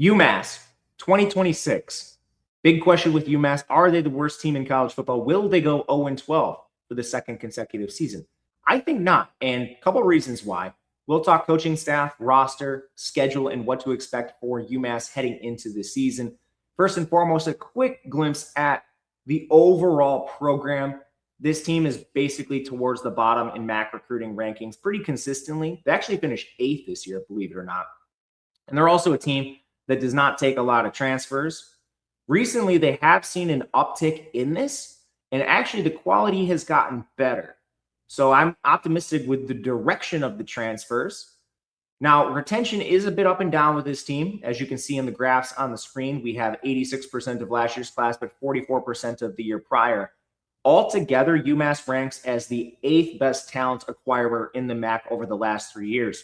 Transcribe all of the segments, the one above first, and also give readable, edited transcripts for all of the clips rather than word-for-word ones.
UMass 2026. Big question with UMass. Are they the worst team in college football? Will they go 0-12 for the second consecutive season? I think not. And a couple of reasons why. We'll talk coaching staff, roster, schedule, and what to expect for UMass heading into the season. First and foremost, a quick glimpse at the overall program. This team is basically towards the bottom in MAC recruiting rankings pretty consistently. They actually finished 8th this year, believe it or not. And they're also a team that does not take a lot of transfers. Recently, they have seen an uptick in this, and actually the quality has gotten better. So I'm optimistic with the direction of the transfers. Now, retention is a bit up and down with this team. As you can see in the graphs on the screen, we have 86% of last year's class, but 44% of the year prior. Altogether, UMass ranks as the 8th best talent acquirer in the MAC over the last 3 years,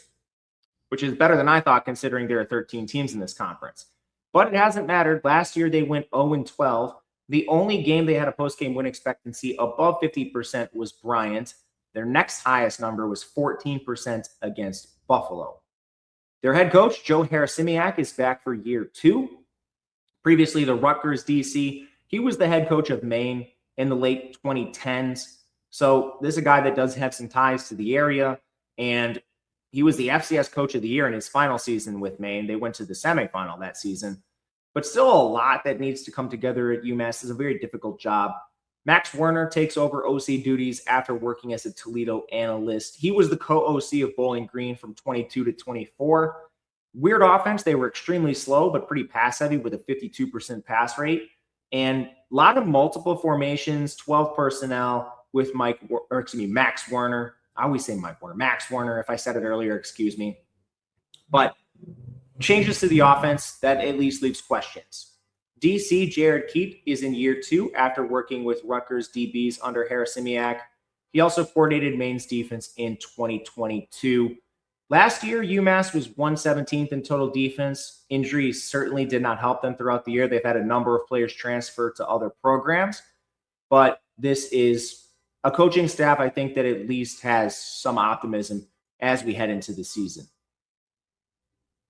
which is better than I thought considering there are 13 teams in this conference. But it hasn't mattered. Last year, they went 0-12. The only game they had a post-game win expectancy above 50% was Bryant. Their next highest number was 14% against Buffalo. Their head coach, Joe Harasimiak, is back for year 2. Previously, the Rutgers DC, he was the head coach of Maine in the late 2010s. So this is a guy that does have some ties to the area, and he was the FCS Coach of the Year in his final season with Maine. They went to the semifinal that season. But still a lot that needs to come together at UMass. It's a very difficult job. Max Werner takes over OC duties after working as a Toledo analyst. He was the co-OC of Bowling Green from 22 to 24. Weird offense. They were extremely slow, but pretty pass-heavy with a 52% pass rate. And a lot of multiple formations, 12 personnel with Max Werner. I always say Mike Werner. Max Werner, if I said it earlier, excuse me. But changes to the offense, that at least leaves questions. DC Jared Keat is in year 2 after working with Rutgers DBs under Harasimiak. He also coordinated Maine's defense in 2022. Last year, UMass was 117th in total defense. Injuries certainly did not help them throughout the year. They've had a number of players transfer to other programs. But this is a coaching staff, I think, that at least has some optimism as we head into the season.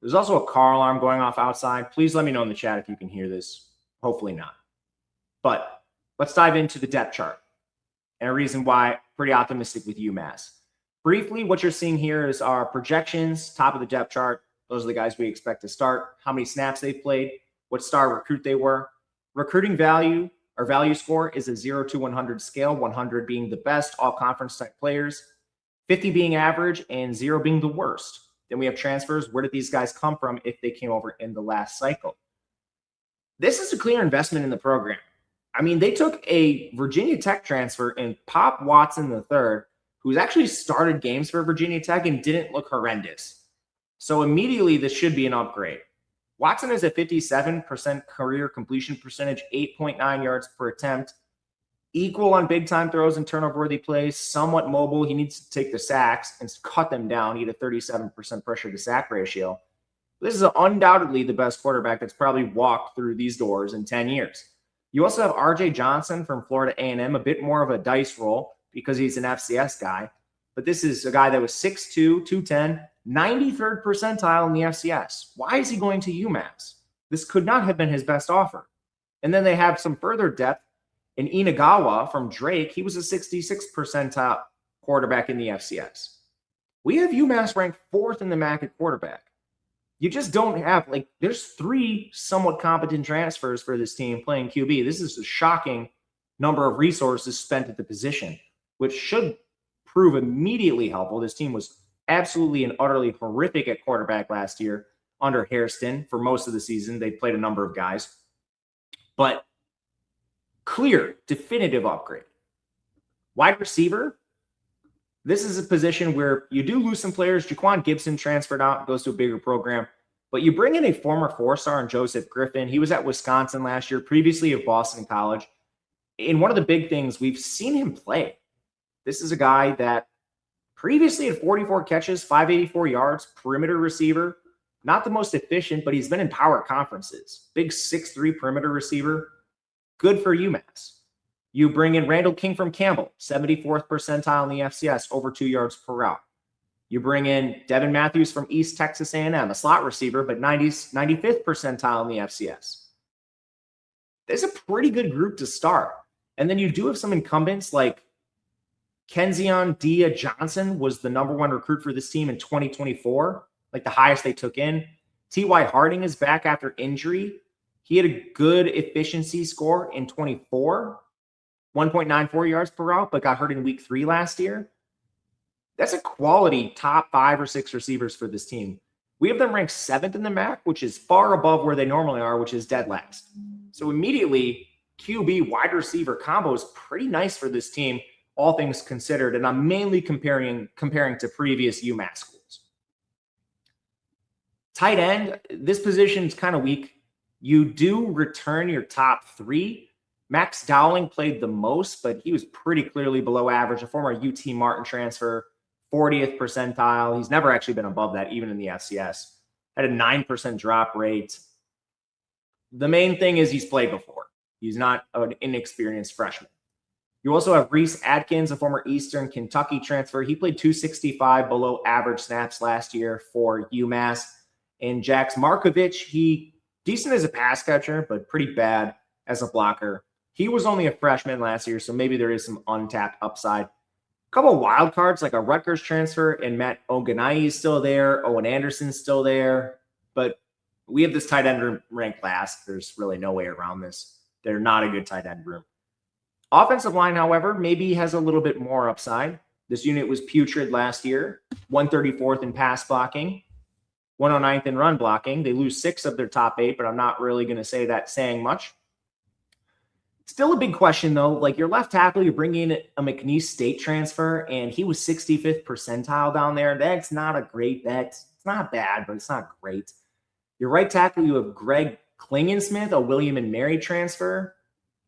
There's also a car alarm going off outside. Please let me know in the chat if you can hear this. Hopefully not. But let's dive into the depth chart and a reason why I'm pretty optimistic with UMass. Briefly, what you're seeing here is our projections, top of the depth chart. Those are the guys we expect to start, how many snaps they've played, what star recruit they were. Recruiting value or value score is a 0 to 100 scale, 100 being the best all-conference type players, 50 being average, and 0 being the worst. Then we have transfers. Where did these guys come from if they came over in the last cycle? This is a clear investment in the program. I mean, they took a Virginia Tech transfer in Pop Watson III, who's actually started games for Virginia Tech and didn't look horrendous. So immediately, this should be an upgrade. Watson is a 57% career completion percentage, 8.9 yards per attempt, equal on big-time throws and turnover-worthy plays, somewhat mobile. He needs to take the sacks and cut them down. He had a 37% pressure-to-sack ratio. This is undoubtedly the best quarterback that's probably walked through these doors in 10 years. You also have R.J. Johnson from Florida A&M, a bit more of a dice roll because he's an FCS guy. But this is a guy that was 6'2", 210, 93rd percentile in the FCS. Why is he going to UMass? This could not have been his best offer. And then they have some further depth. In Inagawa from Drake, he was a 66th percentile quarterback in the FCS. We have UMass ranked 4th in the MAC at quarterback. You just don't have, there's 3 somewhat competent transfers for this team playing QB. This is a shocking number of resources spent at the position, which should prove immediately helpful. This team was absolutely and utterly horrific at quarterback last year under Hairston for most of the season. They played a number of guys. But clear, definitive upgrade. Wide receiver, this is a position where you do lose some players. Jaquan Gibson transferred out, goes to a bigger program. But you bring in a former 4-star in Joseph Griffin. He was at Wisconsin last year, previously of Boston College. And one of the big things, we've seen him play. This is a guy that previously had 44 catches, 584 yards, perimeter receiver. Not the most efficient, but he's been in power conferences. Big 6'3" perimeter receiver. Good for UMass. You bring in Randall King from Campbell, 74th percentile in the FCS, over 2 yards per route. You bring in Devin Matthews from East Texas A&M, a slot receiver, but 95th percentile in the FCS. There's a pretty good group to start. And then you do have some incumbents like Kenzion Dia Johnson was the #1 recruit for this team in 2024, like the highest they took in. T.Y. Harding is back after injury. He had a good efficiency score in 24, 1.94 yards per route, but got hurt in week 3 last year. That's a quality top 5 or 6 receivers for this team. We have them ranked 7th in the MAC, which is far above where they normally are, which is dead last. So immediately, QB wide receiver combo is pretty nice for this team, all things considered. And I'm mainly comparing to previous UMass schools. Tight end, this position is kind of weak. You do return your top 3. Max Dowling played the most, but he was pretty clearly below average. A former UT Martin transfer, 40th percentile. He's never actually been above that, even in the FCS. Had a 9% drop rate. The main thing is he's played before. He's not an inexperienced freshman. You also have Reese Atkins, a former Eastern Kentucky transfer. He played 265 below average snaps last year for UMass. And Jax Markovich, he decent as a pass catcher, but pretty bad as a blocker. He was only a freshman last year, so maybe there is some untapped upside. A couple of wild cards, like a Rutgers transfer, and Matt Ogunai is still there. Owen Anderson's still there. But we have this tight end ranked last. There's really no way around this. They're not a good tight end room. Offensive line, however, maybe has a little bit more upside. This unit was putrid last year, 134th in pass blocking, 109th in run blocking. They lose 6 of their top 8, but I'm not really going to say that saying much. Still a big question, though. Like your left tackle, you're bringing in a McNeese State transfer, and he was 65th percentile down there. That's not a great bet. It's not bad, but it's not great. Your right tackle, you have Greg Klingensmith, a William and Mary transfer,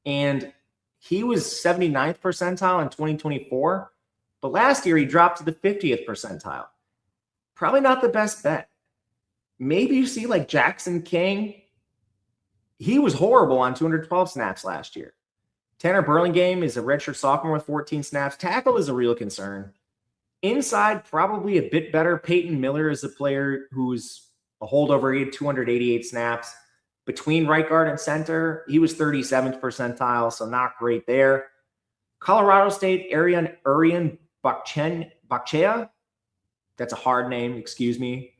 and he was 79th percentile in 2024, but last year he dropped to the 50th percentile. Probably not the best bet. Maybe you see like Jackson King. He was horrible on 212 snaps last year. Tanner Burlingame is a redshirt sophomore with 14 snaps. Tackle is a real concern. Inside, probably a bit better. Peyton Miller is a player who's a holdover. He had 288 snaps. Between right guard and center, he was 37th percentile, so not great there. Colorado State, Urian Bakchea. That's a hard name, excuse me.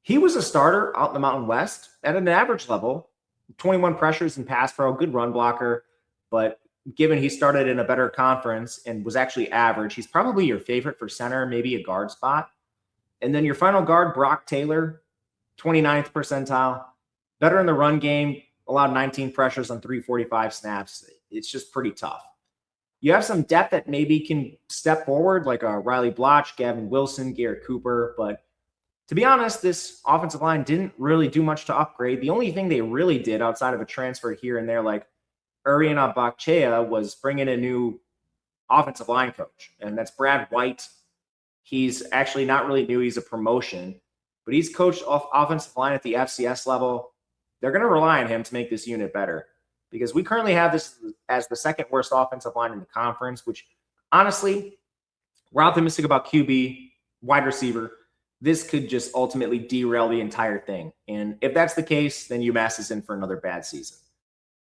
He was a starter out in the Mountain West at an average level. 21 pressures in pass pro, good run blocker, but given he started in a better conference and was actually average, he's probably your favorite for center, maybe a guard spot. And then your final guard, Brock Taylor, 29th percentile, better in the run game, allowed 19 pressures on 345 snaps. It's just pretty tough. You have some depth that maybe can step forward, like Riley Bloch, Gavin Wilson, Garrett Cooper, but to be honest, this offensive line didn't really do much to upgrade. The only thing they really did outside of a transfer here and there, like Urian Bakchea, was bring in a new offensive line coach, and that's Brad White. He's actually not really new. He's a promotion, but he's coached offensive line at the FCS level. They're going to rely on him to make this unit better because we currently have this as the 2nd worst offensive line in the conference, which honestly, we're optimistic about QB, wide receiver. This could just ultimately derail the entire thing. And if that's the case, then UMass is in for another bad season.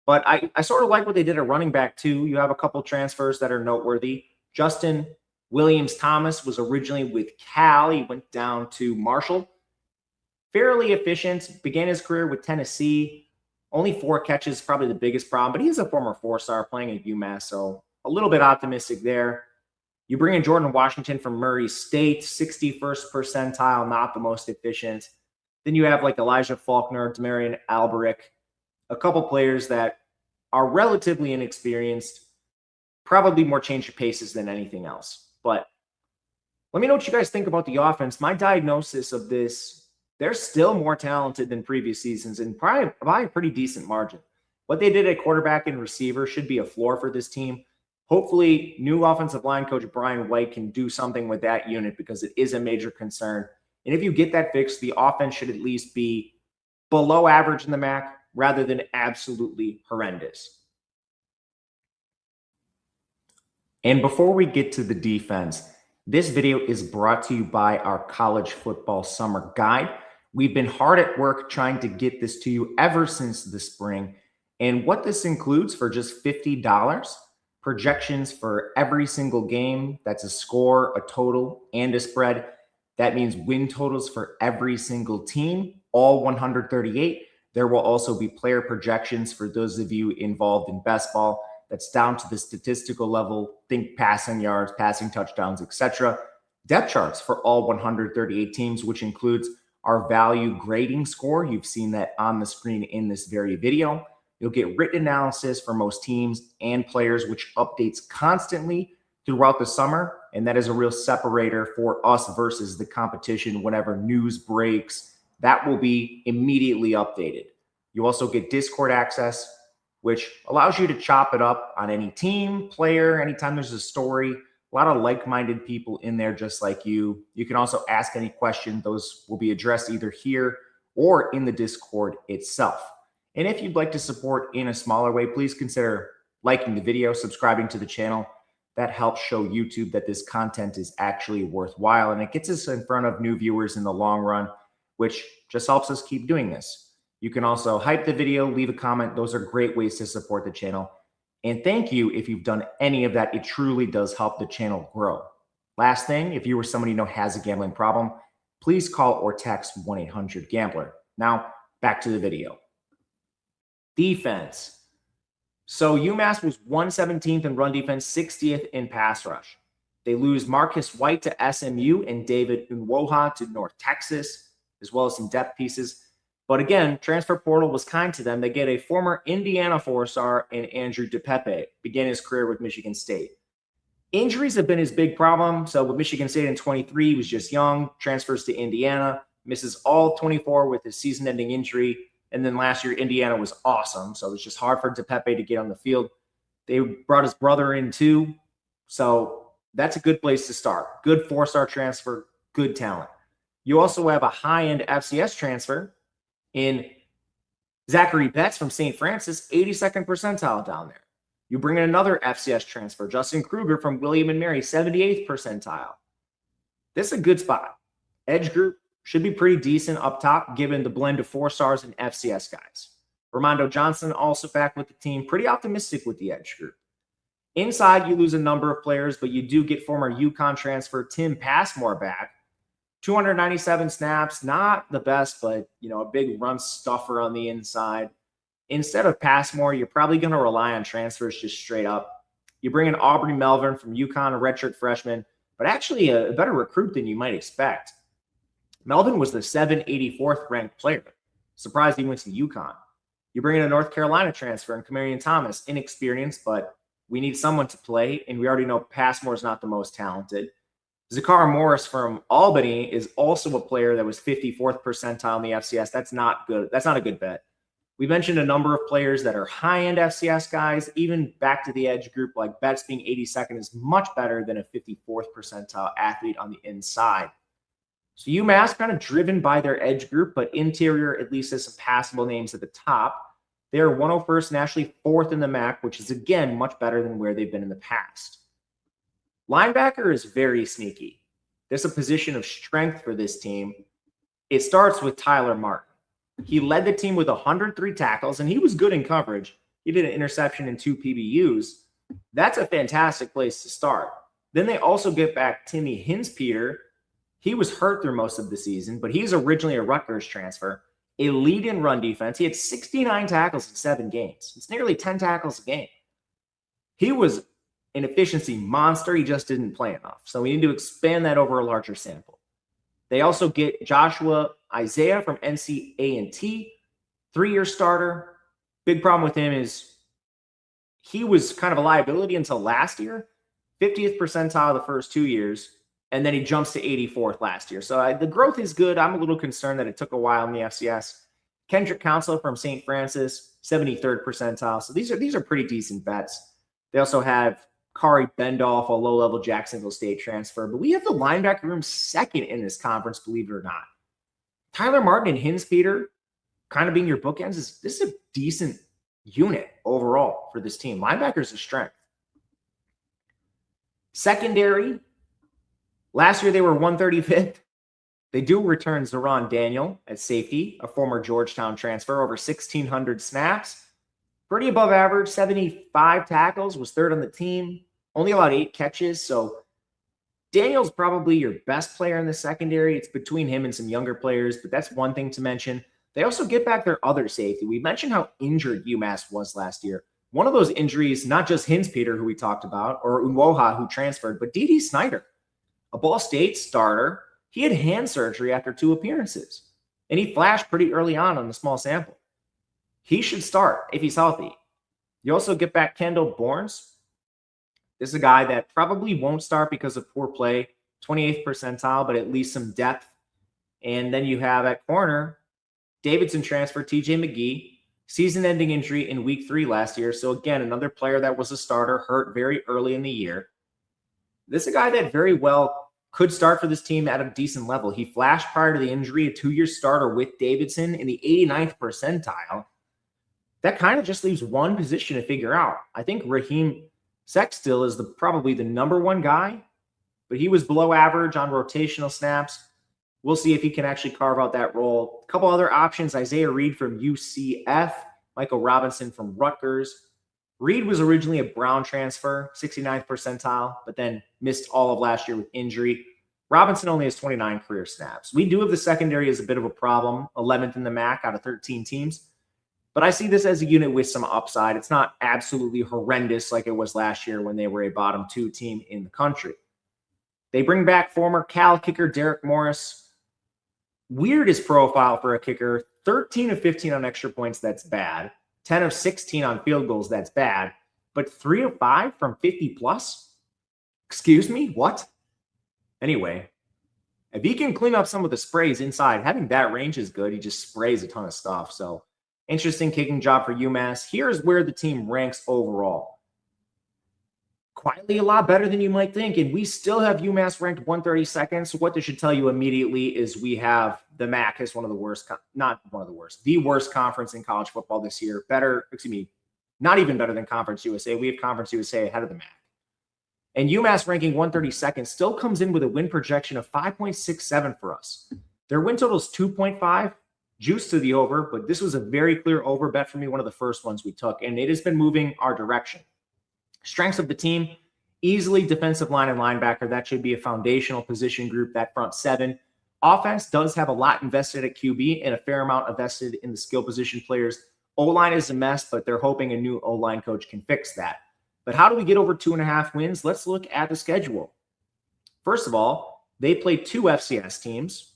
But I sort of like what they did at running back, too. You have a couple transfers that are noteworthy. Justin Williams-Thomas was originally with Cal. He went down to Marshall. Fairly efficient. Began his career with Tennessee. Only 4 catches, probably the biggest problem. But he's a former 4-star playing at UMass, so a little bit optimistic there. You bring in Jordan Washington from Murray State, 61st percentile, not the most efficient. Then you have like Elijah Faulkner, Demarion Alberic, a couple players that are relatively inexperienced, probably more change of paces than anything else. But let me know what you guys think about the offense. My diagnosis of this, they're still more talented than previous seasons and probably by a pretty decent margin. What they did at quarterback and receiver should be a floor for this team. Hopefully, new offensive line coach Brian White can do something with that unit because it is a major concern. And if you get that fixed, the offense should at least be below average in the MAC rather than absolutely horrendous. And before we get to the defense, This video is brought to you by our college football summer guide. We've been hard at work trying to get this to you ever since the spring. And what this includes for just $50, projections for every single game. That's a score, a total, and a spread. That means win totals for every single team, all 138. There will also be player projections for those of you involved in best ball. That's down to the statistical level. Think passing yards, passing touchdowns, etc. Depth charts for all 138 teams, which includes our value grading score. You've seen that on the screen in this very video. You'll get written analysis for most teams and players, which updates constantly throughout the summer. And that is a real separator for us versus the competition. Whenever news breaks, that will be immediately updated. You also get Discord access, which allows you to chop it up on any team, player, anytime there's a story. A lot of like-minded people in there just like you. You can also ask any question. Those will be addressed either here or in the Discord itself. And if you'd like to support in a smaller way, please consider liking the video, subscribing to the channel. That helps show YouTube that this content is actually worthwhile, and it gets us in front of new viewers in the long run, which just helps us keep doing this. You can also hype the video, leave a comment. Those are great ways to support the channel. And thank you if you've done any of that. It truly does help the channel grow. Last thing, if you or somebody you know has a gambling problem, please call or text 1-800-GAMBLER. Now, back to the video. Defense. So UMass was 117th in run defense, 60th in pass rush. They lose Marcus White to SMU and David Nwoha to North Texas, as well as some depth pieces. But again, transfer portal was kind to them. They get a former Indiana four-star in Andrew DePepe, began his career with Michigan State. Injuries have been his big problem. So with Michigan State in 23, he was just young, transfers to Indiana, misses all 24 with his season-ending injury. And then last year, Indiana was awesome. So it was just hard for DePepe to get on the field. They brought his brother in too. So that's a good place to start. Good four-star transfer, good talent. You also have a high-end FCS transfer in Zachary Betts from St. Francis, 82nd percentile down there. You bring in another FCS transfer, Justin Kruger from William & Mary, 78th percentile. This is a good spot. Edge group should be pretty decent up top, given the blend of four stars and FCS guys. Ramondo Johnson also back with the team. Pretty optimistic with the edge group. Inside, you lose a number of players, but you do get former UConn transfer Tim Passmore back. 297 snaps, not the best, but, a big run stuffer on the inside. Instead of Passmore, you're probably going to rely on transfers just straight up. You bring in Aubrey Melvin from UConn, a redshirt freshman, but actually a better recruit than you might expect. Melvin was the 784th ranked player. Surprised he went to UConn. You bring in a North Carolina transfer in Kamarion Thomas, inexperienced, but we need someone to play, and we already know Passmore's not the most talented. Zakar Morris from Albany is also a player that was 54th percentile in the FCS. That's not good. That's not a good bet. We mentioned a number of players that are high-end FCS guys, even back to the edge group, like Betts being 82nd is much better than a 54th percentile athlete on the inside. So UMass kind of driven by their edge group, but interior at least has some passable names at the top. They are 101st nationally, 4th in the MAC, which is, again, much better than where they've been in the past. Linebacker is very sneaky. There's a position of strength for this team. It starts with Tyler Martin. He led the team with 103 tackles, and he was good in coverage. He did an interception and 2 PBUs. That's a fantastic place to start. Then they also get back Timmy Hinspeter. He was hurt through most of the season, but he's originally a Rutgers transfer. A lead in run defense. He had 69 tackles in 7 games. It's nearly 10 tackles a game. He was an efficiency monster. He just didn't play enough. So we need to expand that over a larger sample. They also get Joshua Isaiah from NC-A&T, 3-year starter. Big problem with him is he was kind of a liability until last year. 50th percentile the first 2 years, and then he jumps to 84th last year. So the growth is good. I'm a little concerned that it took a while in the FCS. Kendrick Counsell from St. Francis, 73rd percentile. So these are pretty decent bets. They also have Kari Bendolph, a low-level Jacksonville State transfer. But we have the linebacker room second in this conference, believe it or not. Tyler Martin and Hinspeter kind of being your bookends. This is a decent unit overall for this team. Linebackers are strength. Secondary, Last year, they were 135th. They do return Zeron Daniel at safety, a former Georgetown transfer, over 1,600 snaps. Pretty above average, 75 tackles, was third on the team, only allowed 8 catches. So Daniel's probably your best player in the secondary. It's between him and some younger players, but that's one thing to mention. They also get back their other safety. We mentioned how injured UMass was last year. One of those injuries, not just Hinspeter, who we talked about, or Unwoha, who transferred, but D.D. Snyder, a Ball State starter. He had hand surgery after 2 appearances, and he flashed pretty early on the small sample. He should start if he's healthy. You also get back Kendall Bournes. This is a guy that probably won't start because of poor play, 28th percentile, but at least some depth. And then you have at corner, Davidson transfer TJ McGee, season-ending injury in week 3 last year. So again, another player that was a starter, hurt very early in the year. This is a guy that very well could start for this team at a decent level. He flashed prior to the injury, a 2-year starter with Davidson in the 89th percentile. That kind of just leaves one position to figure out. I think Raheem Sextill is probably the number 1 guy, but he was below average on rotational snaps. We'll see if he can actually carve out that role. A couple other options, Isaiah Reed from UCF, Michael Robinson from Rutgers. Reed was originally a Brown transfer, 69th percentile, but then missed all of last year with injury. Robinson only has 29 career snaps. We do have the secondary as a bit of a problem, 11th in the MAC out of 13 teams. But I see this as a unit with some upside. It's not absolutely horrendous like it was last year when they were a bottom 2 team in the country. They bring back former Cal kicker Derek Morris. Weird his profile for a kicker. 13 of 15 on extra points, that's bad. 10 of 16 on field goals, that's bad. But 3 of 5 from 50 plus? Excuse me, what? Anyway, if he can clean up some of the sprays inside, having that range is good. He just sprays a ton of stuff. So interesting kicking job for UMass. Here's where the team ranks overall. Quietly a lot better than you might think, and we still have UMass ranked 132nd. So what this should tell you immediately is we have the MAC as one of the worst, not one of the worst, the worst conference in college football this year. Better, excuse me, not even better than Conference USA. We have Conference USA ahead of the MAC. And UMass ranking 132nd still comes in with a win projection of 5.67 for us. Their win total is 2.5. Juice to the over, but this was a very clear over bet for me, one of the first ones we took, and it has been moving our direction. Strengths of the team, easily defensive line and linebacker. That should be a foundational position group, that front 7. Offense does have a lot invested at QB and a fair amount invested in the skill position players. O-line is a mess, but they're hoping a new O-line coach can fix that. But how do we get over 2.5 wins? Let's look at the schedule. First of all, they play 2 FCS teams.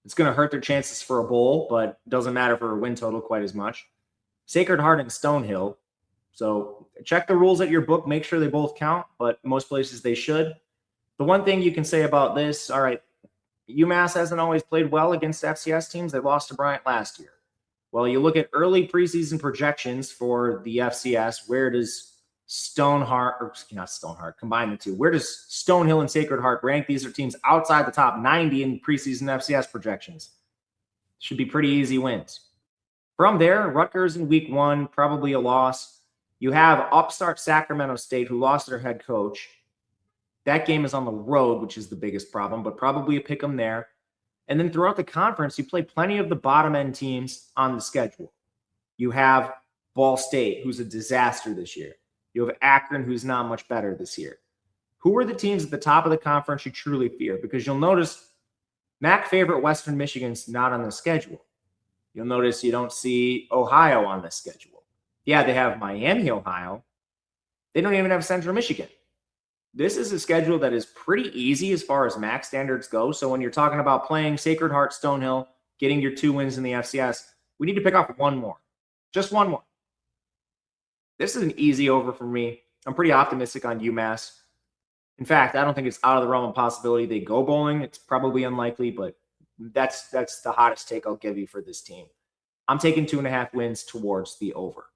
It's going to hurt their chances for a bowl, but doesn't matter for a win total quite as much. Sacred Heart and Stonehill. So check the rules at your book. Make sure they both count, but most places they should. The one thing you can say about this, all right, UMass hasn't always played well against FCS teams. They lost to Bryant last year. Well, you look at early preseason projections for the FCS. Where does combine the two? Where does Stonehill and Sacred Heart rank? These are teams outside the top 90 in preseason FCS projections. Should be pretty easy wins. From there, Rutgers in week 1, probably a loss. You have upstart Sacramento State, who lost their head coach. That game is on the road, which is the biggest problem, but probably a pick 'em there. And then throughout the conference, you play plenty of the bottom end teams on the schedule. You have Ball State, who's a disaster this year. You have Akron, who's not much better this year. Who are the teams at the top of the conference you truly fear? Because you'll notice MAC favorite Western Michigan's not on the schedule. You'll notice you don't see Ohio on the schedule. Yeah, they have Miami, Ohio. They don't even have Central Michigan. This is a schedule that is pretty easy as far as MAC standards go. So when you're talking about playing Sacred Heart, Stonehill, getting your 2 wins in the FCS, we need to pick off one more. Just one more. This is an easy over for me. I'm pretty optimistic on UMass. In fact, I don't think it's out of the realm of possibility they go bowling. It's probably unlikely, but that's the hottest take I'll give you for this team. I'm taking 2.5 wins towards the over.